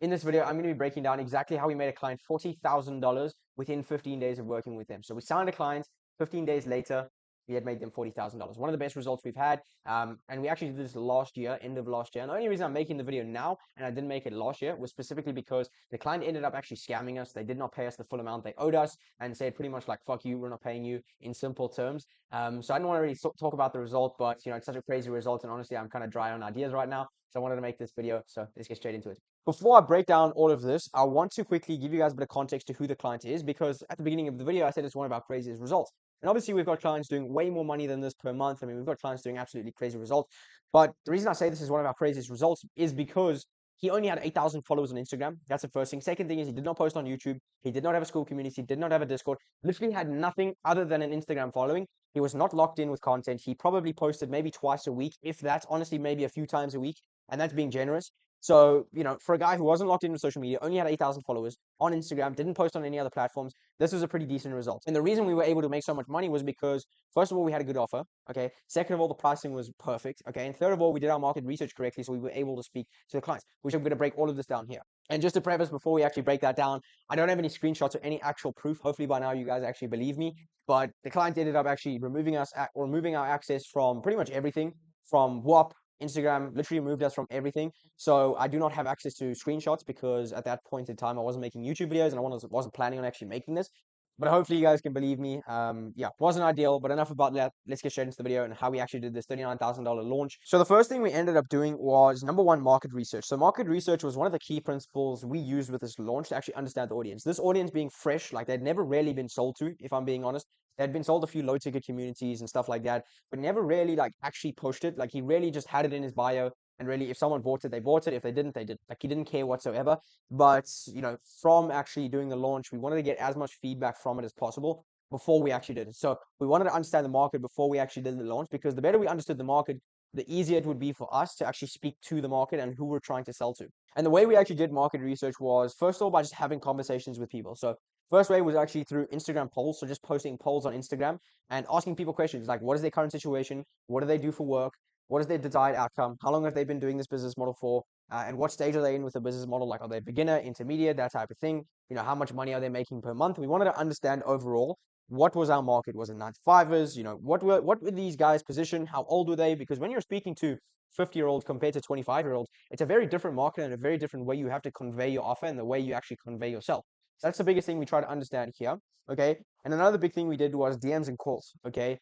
In this video, I'm going to be breaking down exactly how we made a client $40,000 within 15 days of working with them. So we signed a client, 15 days later, we had made them $40,000. One of the best results we've had. And we actually did this last year, end of last year. And the only reason I'm making the video now and I didn't make it last year was specifically because the client ended up actually scamming us. They did not pay us the full amount they owed us and said pretty much like, fuck you, we're not paying you, in simple terms. So I don't want to really talk about the result, but it's such a crazy result. And honestly, I'm kind of dry on ideas right now. So I wanted to make this video. So let's get straight into it. Before I break down all of this, I want to quickly give you guys a bit of context to who the client is, because at the beginning of the video, I said it's one of our craziest results. And obviously, we've got clients doing way more money than this per month. I mean, we've got clients doing absolutely crazy results. But the reason I say this is one of our craziest results is because he only had 8,000 followers on Instagram. That's the first thing. Second thing is he did not post on YouTube. He did not have a school community, did not have a Discord, literally had nothing other than an Instagram following. He was not locked in with content. He probably posted maybe twice a week, if that's honestly maybe a few times a week. And that's being generous. So, for a guy who wasn't locked into social media, only had 8,000 followers on Instagram, didn't post on any other platforms, this was a pretty decent result. And the reason we were able to make so much money was because, first of all, we had a good offer, okay? Second of all, the pricing was perfect, okay? And third of all, we did our market research correctly, so we were able to speak to the clients, which I'm going to break all of this down here. And just to preface, before we actually break that down, I don't have any screenshots or any actual proof. Hopefully by now you guys actually believe me. But the client ended up actually removing our access from pretty much everything, from WhatsApp, Instagram, literally removed us from everything. So I do not have access to screenshots because at that point in time I wasn't making YouTube videos and I wasn't planning on actually making this. But hopefully you guys can believe me. Yeah, wasn't ideal, but enough about that. Let's get straight into the video and how we actually did this $39,000 launch. So the first thing we ended up doing was, number one, market research. So market research was one of the key principles we used with this launch to actually understand the audience. This audience being fresh, like they'd never really been sold to, if I'm being honest. They'd been sold a few low ticket communities and stuff like that, but never really like actually pushed it. Like he really just had it in his bio. And really, if someone bought it, they bought it. If they didn't, they didn't. Like he didn't care whatsoever. But from actually doing the launch, we wanted to get as much feedback from it as possible before we actually did it. So we wanted to understand the market before we actually did the launch, because the better we understood the market, the easier it would be for us to actually speak to the market and who we're trying to sell to. And the way we actually did market research was, first of all, by just having conversations with people. So first way was actually through Instagram polls. So just posting polls on Instagram and asking people questions like, what is their current situation? What do they do for work? What is their desired outcome? How long have they been doing this business model for? And what stage are they in with the business model? Like, are they beginner, intermediate, that type of thing? How much money are they making per month? We wanted to understand overall what was our market. Was it 9-to-5ers? What were these guys' position? How old were they? Because when you're speaking to 50-year-olds compared to 25-year-olds, it's a very different market and a very different way you have to convey your offer and the way you actually convey yourself. So that's the biggest thing we try to understand here. Okay. And another big thing we did was DMs and calls. Okay.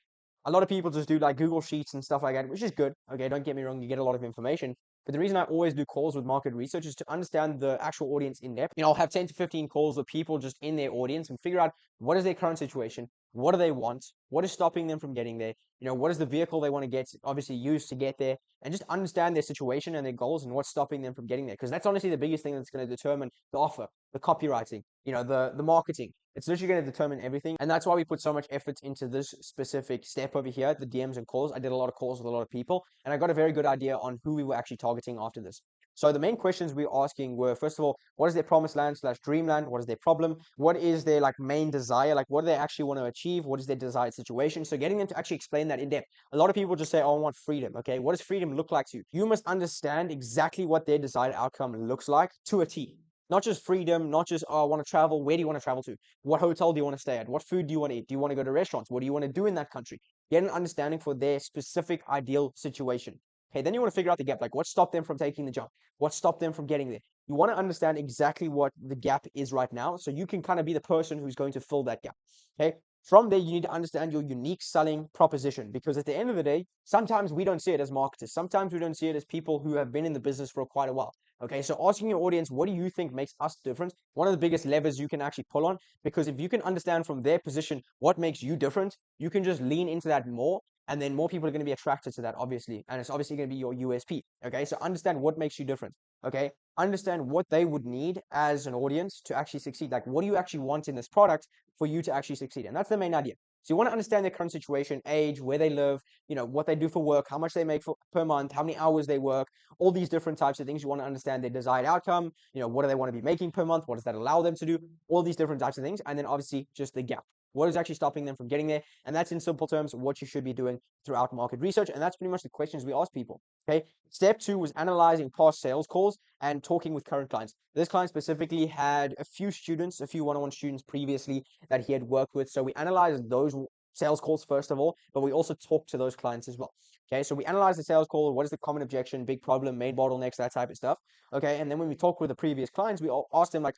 A lot of people just do like Google Sheets and stuff like that, which is good. Okay, don't get me wrong, you get a lot of information. But the reason I always do calls with market research is to understand the actual audience in depth. I'll have 10 to 15 calls with people just in their audience and figure out what is their current situation, what do they want, what is stopping them from getting there, what is the vehicle they want to get, obviously use to get there, and just understand their situation and their goals and what's stopping them from getting there. Because that's honestly the biggest thing that's going to determine the offer, the copywriting, the marketing. It's literally going to determine everything. And that's why we put so much effort into this specific step over here, the DMs and calls. I did a lot of calls with a lot of people, and I got a very good idea on who we were actually targeting after this. So the main questions we were asking were, first of all, what is their promised land / dreamland? What is their problem? What is their main desire? Like, what do they actually want to achieve? What is their desired situation? So getting them to actually explain that in depth. A lot of people just say, oh, I want freedom. Okay, what does freedom look like to you? You must understand exactly what their desired outcome looks like to a T. Not just freedom, not just, oh, I want to travel. Where do you want to travel to? What hotel do you want to stay at? What food do you want to eat? Do you want to go to restaurants? What do you want to do in that country? Get an understanding for their specific ideal situation. Okay, then you want to figure out the gap. Like, what stopped them from taking the jump? What stopped them from getting there? You want to understand exactly what the gap is right now, so you can kind of be the person who's going to fill that gap. Okay, from there, you need to understand your unique selling proposition, because at the end of the day, sometimes we don't see it as marketers. Sometimes we don't see it as people who have been in the business for quite a while. Okay, so asking your audience, what do you think makes us different? One of the biggest levers you can actually pull on, because if you can understand from their position what makes you different, you can just lean into that more, and then more people are going to be attracted to that, obviously. And it's obviously going to be your USP. Okay, so understand what makes you different. Okay, understand what they would need as an audience to actually succeed. Like, what do you actually want in this product for you to actually succeed? And that's the main idea. So you want to understand their current situation, age, where they live, what they do for work, how much they make per month, how many hours they work, all these different types of things. You want to understand their desired outcome, what do they want to be making per month? What does that allow them to do? All these different types of things. And then obviously just the gap. what is actually stopping them from getting there. And that's in simple terms what you should be doing throughout market research. And that's pretty much the questions we ask people. Okay. Step 2 was analyzing past sales calls and talking with current clients. This client specifically had a few students, a few one-on-one students previously that he had worked with. So we analyzed those sales calls first of all, but we also talked to those clients as well. Okay, so we analyze the sales call. What is the common objection, big problem, main bottlenecks, that type of stuff. Okay, and then when we talk with the previous clients, we all ask them like,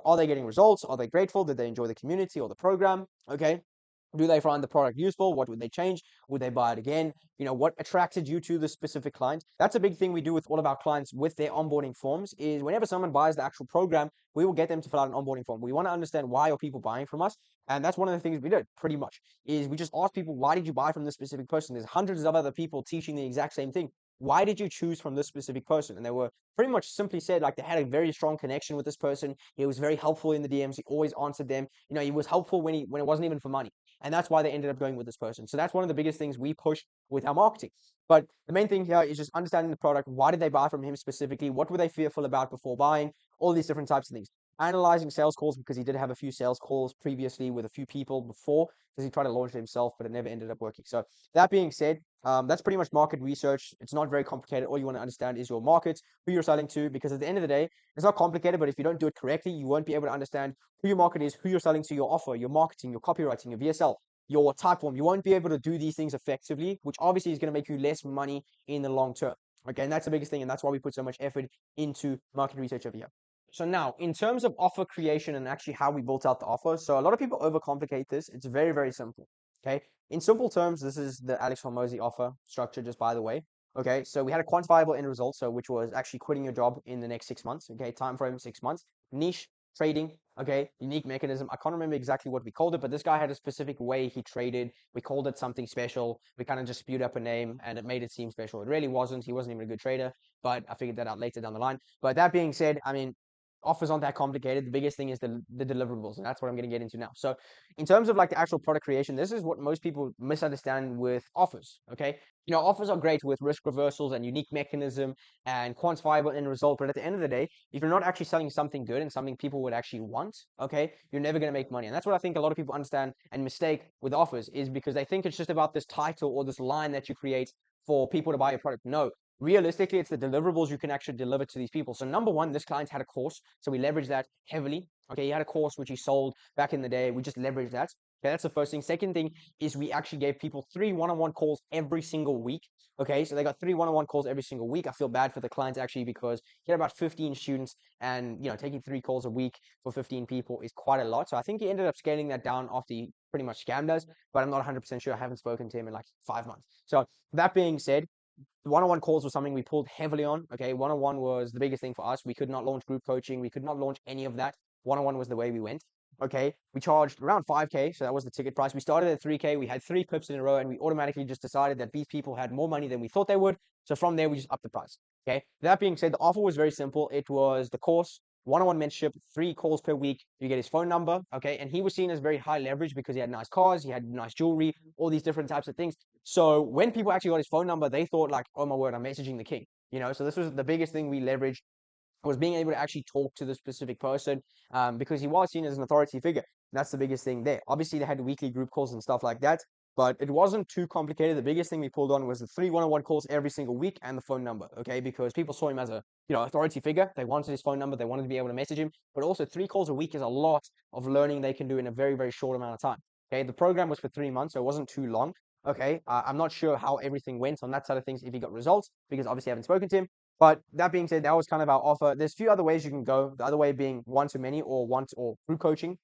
are they getting results? Are they grateful? Did they enjoy the community or the program? Okay, do they find the product useful? What would they change? Would they buy it again? What attracted you to the specific client? That's a big thing we do with all of our clients with their onboarding forms is whenever someone buys the actual program, we will get them to fill out an onboarding form. We want to understand why are people buying from us. And that's one of the things we did pretty much is we just ask people, why did you buy from this specific person? There's hundreds of other people teaching the exact same thing. Why did you choose from this specific person? And they were pretty much simply said like they had a very strong connection with this person. He was very helpful in the DMs. He always answered them. He was helpful when it wasn't even for money. And that's why they ended up going with this person. So that's one of the biggest things we push with our marketing. But the main thing here is just understanding the product. Why did they buy from him specifically? What were they fearful about before buying? All these different types of things. Analyzing sales calls because he did have a few sales calls previously with a few people before because he tried to launch it himself, but it never ended up working. So that being said, that's pretty much market research. It's not very complicated. All you want to understand is your markets, who you're selling to, because at the end of the day, it's not complicated, but if you don't do it correctly, you won't be able to understand who your market is, who you're selling to, your offer, your marketing, your copywriting, your VSL, your type form. You won't be able to do these things effectively, which obviously is going to make you less money in the long term. Okay, and that's the biggest thing, and that's why we put so much effort into market research over here. So now, in terms of offer creation and actually how we built out the offer, so a lot of people overcomplicate this. It's very, very simple. Okay, in simple terms, this is the Alex Hormozi offer structure, just by the way. Okay, so we had a quantifiable end result, so which was actually quitting your job in the next 6 months. Okay, time frame 6 months. Niche trading. Okay, unique mechanism. I can't remember exactly what we called it, but this guy had a specific way he traded. We called it something special. We kind of just spewed up a name and it made it seem special. It really wasn't. He wasn't even a good trader, but I figured that out later down the line. But that being said, I mean, offers aren't that complicated. The biggest thing is the deliverables, and that's what I'm going to get into now. So in terms of like the actual product creation, this is what most people misunderstand with offers. Okay, offers are great with risk reversals and unique mechanism and quantifiable end result, but at the end of the day, if you're not actually selling something good and something people would actually want, okay, you're never going to make money. And that's what I think a lot of people understand and mistake with offers, is because they think it's just about this title or this line that you create for people to buy your product. No, realistically, it's the deliverables you can actually deliver to these people. So number one, this client had a course, so we leveraged that heavily. Okay, he had a course which he sold back in the day. We just leveraged that. Okay, that's the first thing. Second thing is we actually gave people 3 one-on-one calls every single week. Okay, so they got 3 one-on-one calls every single week. I feel bad for the clients actually because he had about 15 students, and taking 3 calls a week for 15 people is quite a lot. So I think he ended up scaling that down after he pretty much scammed us, but I'm not 100% sure. I haven't spoken to him in like 5 months. So that being said, one-on-one calls was something we pulled heavily on. Okay, one-on-one was the biggest thing for us. We could not launch group coaching. We could not launch any of that. One-on-one was the way we went. Okay, we charged around 5K, so that was the ticket price. We started at 3K. We had 3 pips in a row, and we automatically just decided that these people had more money than we thought they would. So from there, we just upped the price. Okay, that being said, the offer was very simple. It was the course, one-on-one mentorship, 3 calls per week. You get his phone number. Okay, and he was seen as very high leverage because he had nice cars, he had nice jewelry, all these different types of things. So when people actually got his phone number, they thought like, oh my word, I'm messaging the king. So this was the biggest thing we leveraged, was being able to actually talk to the specific person, because he was seen as an authority figure. That's the biggest thing there. Obviously, they had weekly group calls and stuff like that, but it wasn't too complicated. The biggest thing we pulled on was the 3 one-on-one calls every single week and the phone number. Okay, because people saw him as a authority figure. They wanted his phone number. They wanted to be able to message him. But also 3 calls a week is a lot of learning they can do in a very, very short amount of time. Okay, the program was for 3 months, so it wasn't too long. Okay, I'm not sure how everything went on that side of things, if he got results, because obviously I haven't spoken to him. But that being said, that was kind of our offer. There's a few other ways you can go. The other way being one-to-many or group coaching.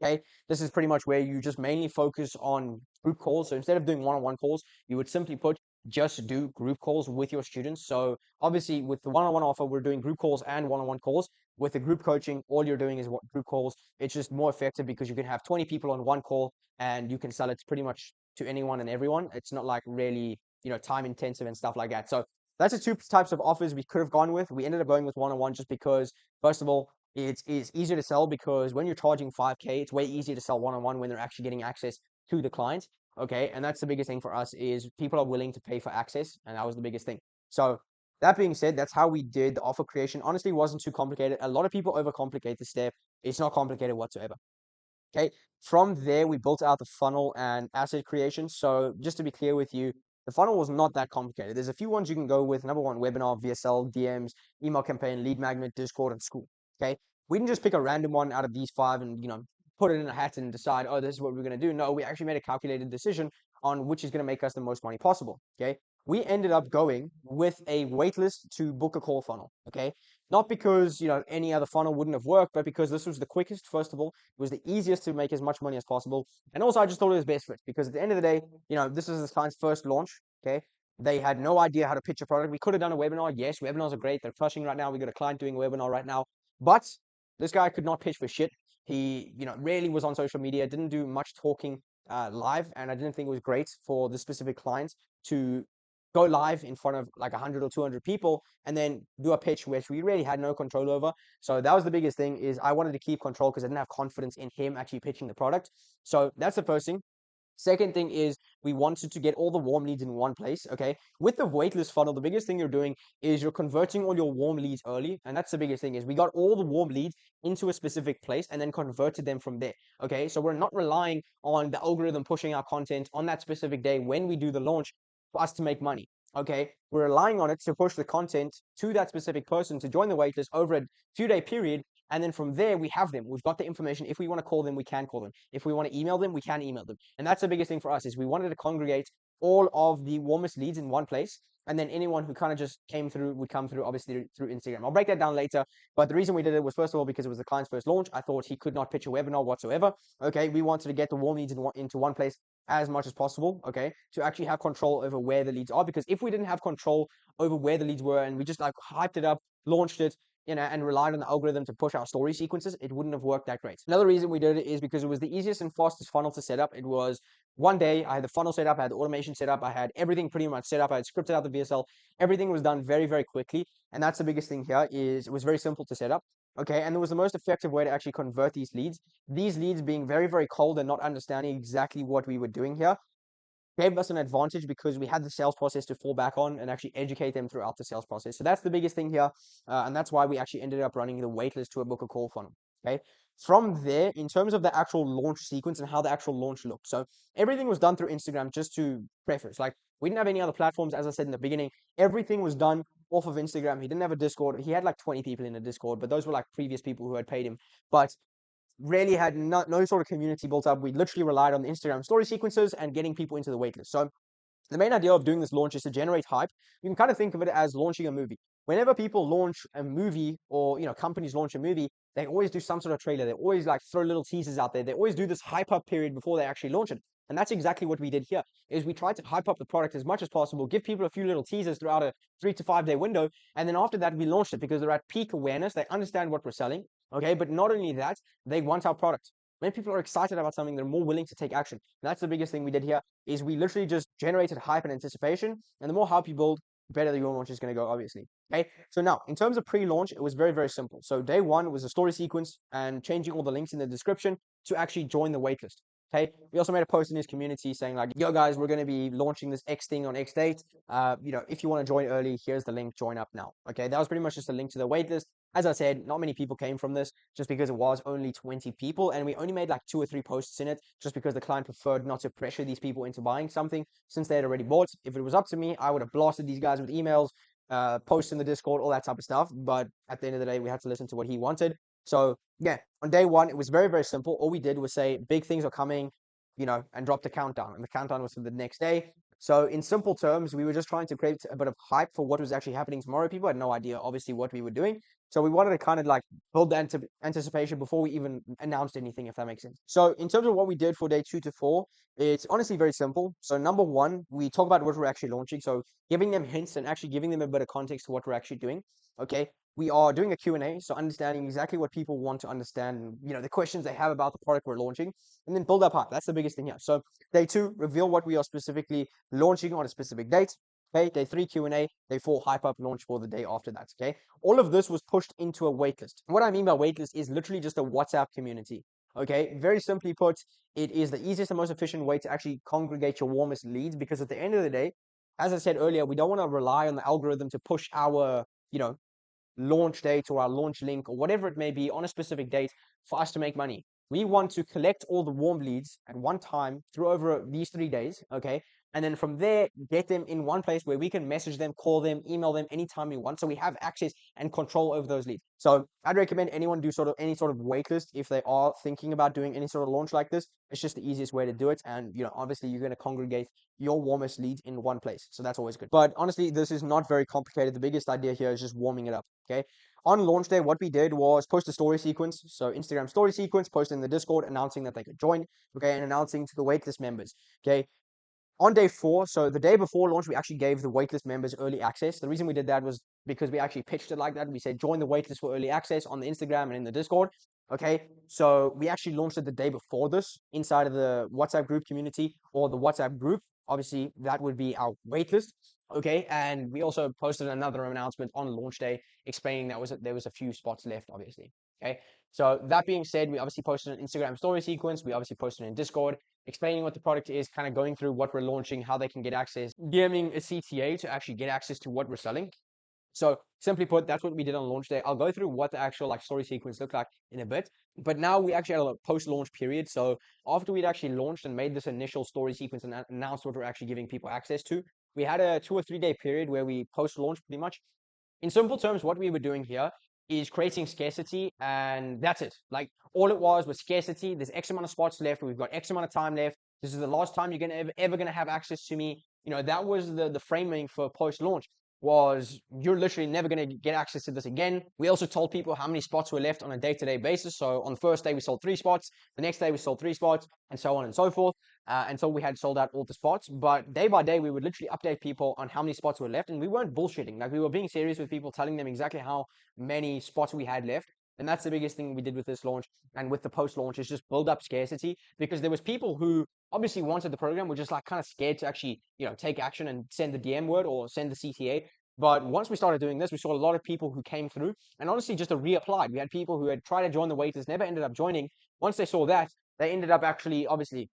Okay, this is pretty much where you just mainly focus on group calls. So instead of doing one-on-one calls, you would simply put just do group calls with your students. So obviously with the one-on-one offer, we're doing group calls and one-on-one calls. With the group coaching, all you're doing is group calls. It's just more effective because you can have 20 people on one call and you can sell it pretty much to anyone and everyone. It's not like really, time intensive and stuff like that. So that's the 2 types of offers we could have gone with. We ended up going with one-on-one just because, first of all, it's easier to sell, because when you're charging 5K, it's way easier to sell one-on-one when they're actually getting access to the client. Okay, and that's the biggest thing for us, is people are willing to pay for access, and that was the biggest thing. So that being said, that's how we did the offer creation. Honestly, it wasn't too complicated. A lot of people overcomplicate the step. It's not complicated whatsoever. Okay. From there, we built out the funnel and asset creation. So just to be clear with you, the funnel was not that complicated. There's a few ones you can go with. Number one, webinar, VSL, DMs, email campaign, lead magnet, Discord, and school. Okay. We didn't just pick a random one out of these five and, put it in a hat and decide, oh, this is what we're going to do. No, we actually made a calculated decision on which is going to make us the most money possible. Okay. We ended up going with a waitlist to book a call funnel. Okay. Not because, any other funnel wouldn't have worked, but because this was the quickest, first of all. It was the easiest to make as much money as possible. And also, I just thought it was best fit because at the end of the day, this is this client's first launch. Okay. They had no idea how to pitch a product. We could have done a webinar. Yes, webinars are great. They're crushing right now. We got a client doing a webinar right now. But this guy could not pitch for shit. He, rarely was on social media, didn't do much talking live. And I didn't think it was great for the specific clients to go live in front of like 100 or 200 people and then do a pitch which we really had no control over. So that was the biggest thing, is I wanted to keep control because I didn't have confidence in him actually pitching the product. So that's the first thing. Second thing is we wanted to get all the warm leads in one place. Okay. With the waitlist funnel, the biggest thing you're doing is you're converting all your warm leads early. And that's the biggest thing, is we got all the warm leads into a specific place and then converted them from there. Okay. So we're not relying on the algorithm pushing our content on that specific day when we do the launch for us to make money. Okay. We're relying on it to push the content to that specific person to join the waitlist over a few-day period. And then from there, we have them. We've got the information. If we want to call them, we can call them. If we want to email them, we can email them. And that's the biggest thing for us, is we wanted to congregate all of the warmest leads in one place. And then anyone who kind of just came through would come through, obviously, through Instagram. I'll break that down later. But the reason we did it was, first of all, because it was the client's first launch. I thought he could not pitch a webinar whatsoever. Okay, we wanted to get the warm leads into one place as much as possible, okay, to actually have control over where the leads are. Because if we didn't have control over where the leads were and we just like hyped it up, launched it, and relied on the algorithm to push our story sequences, it wouldn't have worked that great. Another reason we did it is because it was the easiest and fastest funnel to set up. It was one day, I had the funnel set up, I had the automation set up, I had everything pretty much set up, I had scripted out the VSL, everything was done very, very quickly. And that's the biggest thing here, is it was very simple to set up. Okay, and it was the most effective way to actually convert these leads. These leads being very, very cold and not understanding exactly what we were doing here gave us an advantage because we had the sales process to fall back on and actually educate them throughout the sales process. So that's the biggest thing here. And that's why we actually ended up running the waitlist to a book a call funnel. Okay. From there, in terms of the actual launch sequence and how the actual launch looked. So everything was done through Instagram, just to preface. Like, we didn't have any other platforms, as I said in the beginning. Everything was done off of Instagram. He didn't have a Discord. He had like 20 people in a Discord, but those were like previous people who had paid him. But really had no sort of community built up. We literally relied on the Instagram story sequences and getting people into the waitlist. So the main idea of doing this launch is to generate hype. You can kind of think of it as launching a movie. Whenever people launch a movie, or companies launch a movie, they always do some sort of trailer. They always like throw little teasers out there. They always do this hype up period before they actually launch it. And that's exactly what we did here, is we tried to hype up the product as much as possible, give people a few little teasers throughout a 3 to 5 day window. And then after that, we launched it because they're at peak awareness. They understand what we're selling. Okay. But not only that, they want our product. When people are excited about something, they're more willing to take action. And that's the biggest thing we did here, is we literally just generated hype and anticipation. And the more hype you build, the better your launch is going to go, obviously. Okay. So now, in terms of pre-launch, it was very, very simple. So day one was a story sequence and changing all the links in the description to actually join the waitlist. Okay. We also made a post in his community saying like, yo guys, we're going to be launching this X thing on X date. If you want to join early, here's the link, join up now. Okay. That was pretty much just a link to the waitlist. As I said, not many people came from this, just because it was only 20 people, and we only made like 2 or 3 posts in it, just because the client preferred not to pressure these people into buying something since they had already bought. If it was up to me, I would have blasted these guys with emails, posts in the Discord, all that type of stuff. But at the end of the day, we had to listen to what he wanted. So yeah, on day one, it was very, very simple. All we did was say big things are coming, and drop the countdown. And the countdown was for the next day. So in simple terms, we were just trying to create a bit of hype for what was actually happening tomorrow. People had no idea, obviously, what we were doing. So we wanted to kind of like build the anticipation before we even announced anything, if that makes sense. So in terms of what we did for day 2 to 4, it's honestly very simple. So number one, we talk about what we're actually launching. So giving them hints and actually giving them a bit of context to what we're actually doing. Okay. We are doing a Q&A, so understanding exactly what people want to understand, the questions they have about the product we're launching, and then build up hype. That's the biggest thing here. So day 2, reveal what we are specifically launching on a specific date. Okay, day 3, Q&A. Day 4, hype up launch for the day after that. Okay, all of this was pushed into a waitlist. What I mean by waitlist is literally just a WhatsApp community. Okay, very simply put, it is the easiest and most efficient way to actually congregate your warmest leads, because at the end of the day, as I said earlier, we don't want to rely on the algorithm to push our, launch date or our launch link or whatever it may be on a specific date for us to make money. We want to collect all the warm leads at one time through over these 3 days, okay? And then from there, get them in one place where we can message them, call them, email them anytime we want. So we have access and control over those leads. So I'd recommend anyone do any sort of waitlist if they are thinking about doing any sort of launch like this. It's just the easiest way to do it. And, obviously you're going to congregate your warmest leads in one place. So that's always good. But honestly, this is not very complicated. The biggest idea here is just warming it up, okay? On launch day, what we did was post a story sequence. So Instagram story sequence, post in the Discord, announcing that they could join, okay, and announcing to the waitlist members, okay. On day 4, so the day before launch, we actually gave the waitlist members early access. The reason we did that was because we actually pitched it like that. We said, join the waitlist for early access on the Instagram and in the Discord. Okay, so we actually launched it the day before this inside of the WhatsApp group community or the WhatsApp group. Obviously, that would be our waitlist. Okay, and we also posted another announcement on launch day explaining that there was a few spots left, obviously. Okay, so that being said, we obviously posted an Instagram story sequence. We obviously posted in Discord, explaining what the product is, kind of going through what we're launching, how they can get access, DMing a CTA to actually get access to what we're selling. So simply put, that's what we did on launch day. I'll go through what the actual story sequence looked like in a bit. But now we actually had a post-launch period. So after we'd actually launched and made this initial story sequence and announced what we're actually giving people access to, we had a 2 or 3 day period where we post-launch pretty much. In simple terms, what we were doing here is creating scarcity, and that's it. Like, all it was scarcity. There's X amount of spots left. We've got X amount of time left. This is the last time you're ever gonna have access to me. That was the framing for post launch. Was you're literally never going to get access to this again. We also told people how many spots were left on a day-to-day basis. So on the first day we sold 3 spots, the next day we sold 3 spots, and so on and so forth, until we had sold out all the spots. But day by day we would literally update people on how many spots were left, and we weren't bullshitting. Like, we were being serious with people, telling them exactly how many spots we had left. And that's the biggest thing we did with this launch and with the post launch, is just build up scarcity, because there was people who obviously wanted the program, were just like kind of scared to actually, take action and send the DM word or send the CTA. But once we started doing this, we saw a lot of people who came through and honestly just reapplied. We had people who had tried to join the waitlist, never ended up joining. Once they saw that, they ended up actually, obviously,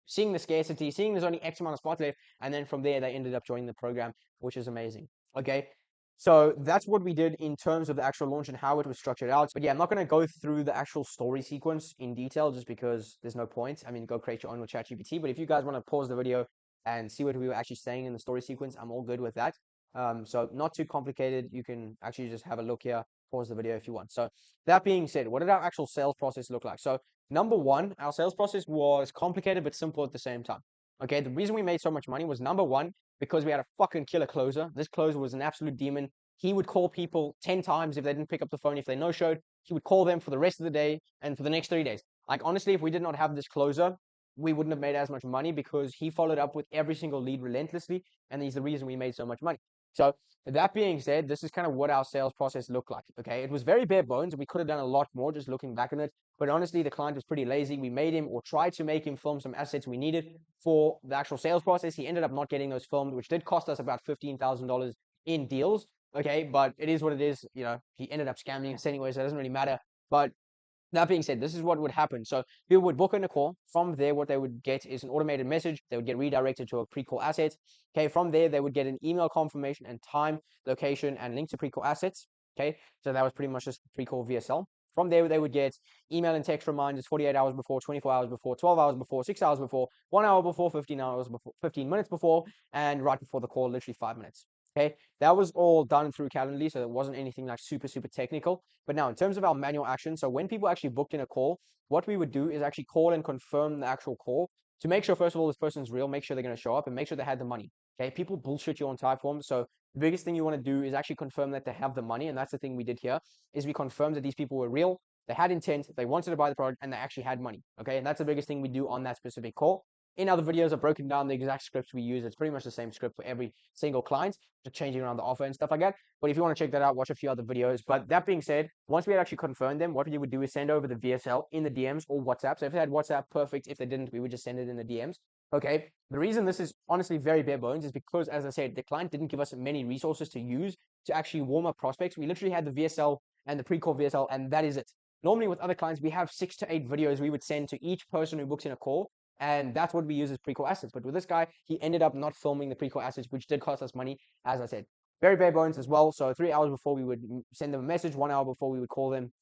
seeing the scarcity, seeing there's only X amount of spots left, and then from there they ended up joining the program, which is amazing. Okay, so that's what we did in terms of the actual launch and how it was structured out. But yeah, I'm not going to go through the actual story sequence in detail just because there's no point. I mean, go create your own with ChatGPT. But if you guys want to pause the video and see what we were actually saying in the story sequence, I'm all good with that. So not too complicated. You can actually just have a look here, pause the video if you want. So that being said, what did our actual sales process look like? So number one, our sales process was complicated but simple at the same time. Okay, the reason we made so much money was, number one, because we had a fucking killer closer. This closer was an absolute demon. He would call people 10 times if they didn't pick up the phone. If they no-showed, he would call them for the rest of the day and for the next 3 days. Like, honestly, if we did not have this closer, we wouldn't have made as much money, because he followed up with every single lead relentlessly, and he's the reason we made so much money. So that being said, this is kind of what our sales process looked like. Okay, it was very bare bones. We could have done a lot more just looking back on it. But honestly, the client was pretty lazy. We made him, or tried to make him, film some assets we needed for the actual sales process. He ended up not getting those filmed, which did cost us about $15,000 in deals. Okay, but it is what it is. He ended up scamming us anyway, so it doesn't really matter. But that being said, this is what would happen. So people would book in a call. From there, what they would get is an automated message. They would get redirected to a pre-call asset. Okay, from there, they would get an email confirmation and time, location, and link to pre-call assets. Okay, so that was pretty much just pre-call VSL. From there, they would get email and text reminders 48 hours before, 24 hours before, 12 hours before, 6 hours before, 1 hour before, 15 hours before, 15 minutes before, and right before the call, literally 5 minutes. Okay, that was all done through Calendly, so it wasn't anything like super technical. But now, in terms of our manual action, so when people actually booked in a call, what we would do is actually call and confirm the actual call to make sure, first of all, this person's real, make sure they're going to show up, and make sure they had the money. Okay, people bullshit you on Typeform, so the biggest thing you want to do is actually confirm that they have the money, and that's the thing we did here, is we confirmed that these people were real, they had intent, they wanted to buy the product, and they actually had money. Okay, and that's the biggest thing we do on that specific call. In other videos, I've broken down the exact scripts we use. It's pretty much the same script for every single client, just changing around the offer and stuff like that. But if you want to check that out, watch a few other videos. But that being said, once we had actually confirmed them, what we would do is send over the VSL in the DMs or WhatsApp. So if they had WhatsApp, perfect. If they didn't, we would just send it in the DMs. Okay. The reason this is honestly very bare bones is because, as I said, the client didn't give us many resources to use to actually warm up prospects. We literally had the VSL and the pre-call VSL, and that is it. Normally with other clients, we have 6 to 8 videos we would send to each person who books in a call. And that's what we use as pre-call assets. But with this guy, he ended up not filming the pre-call assets, which did cost us money, as I said. Very bare bones as well. So 3 hours before we would send them a message, 1 hour before we would call them.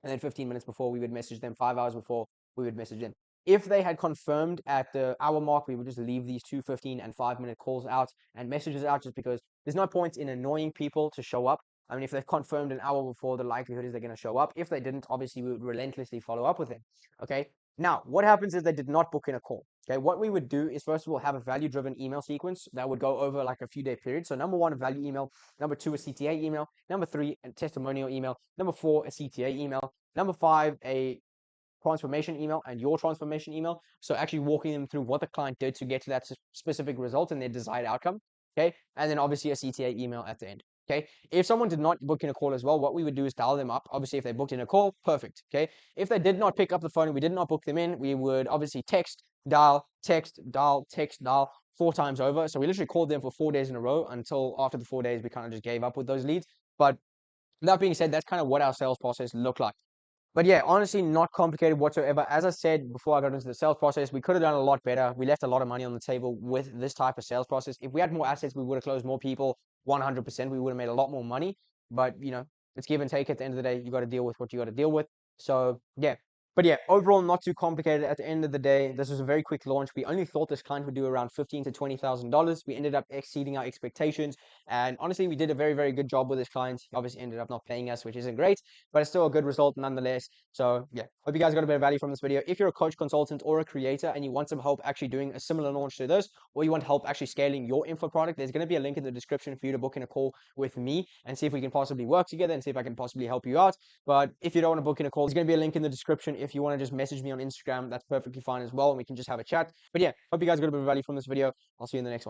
and then 15 minutes before we would message them, 5 hours before we would message them. If they had confirmed at the hour mark, we would just leave these 2 15 and 5 minute calls out and messages out, just because there's no point in annoying people to show up. I mean, if they've confirmed an hour before, the likelihood is they're going to show up. If they didn't, obviously we would relentlessly follow up with them. Okay. Now, what happens is they did not book in a call. Okay. What we would do is, first of all, have a value driven email sequence that would go over like a few day period. So number one, a value email. Number two, a CTA email. Number three, a testimonial email. Number four, a CTA email. Number five, a transformation email and your transformation email. So actually walking them through what the client did to get to that specific result and their desired outcome. Okay. And then obviously a CTA email at the end. Okay. If someone did not book in a call as well, what we would do is dial them up. Obviously, if they booked in a call, perfect. Okay. If they did not pick up the phone and we did not book them in, we would obviously text, dial, text, dial, text, dial 4 times over. So we literally called them for 4 days in a row until after the 4 days, we kind of just gave up with those leads. But that being said, that's kind of what our sales process looked like. But yeah, honestly, not complicated whatsoever. As I said before I got into the sales process, we could have done a lot better. We left a lot of money on the table with this type of sales process. If we had more assets, we would have closed more people 100%. We would have made a lot more money. But, it's give and take at the end of the day. You got to deal with what you got to deal with. So, yeah. But yeah, overall, not too complicated. At the end of the day, this was a very quick launch. We only thought this client would do around $15,000 to $20,000. We ended up exceeding our expectations. And honestly, we did a very, very good job with this client. He obviously ended up not paying us, which isn't great, but it's still a good result nonetheless. So yeah, hope you guys got a bit of value from this video. If you're a coach, consultant, or a creator and you want some help actually doing a similar launch to this, or you want help actually scaling your info product, there's going to be a link in the description for you to book in a call with me and see if we can possibly work together and see if I can possibly help you out. But if you don't want to book in a call, there's going to be a link in the description. If you want to just message me on Instagram, that's perfectly fine as well, and we can just have a chat. But yeah, hope you guys got a bit of value from this video. I'll see you in the next one.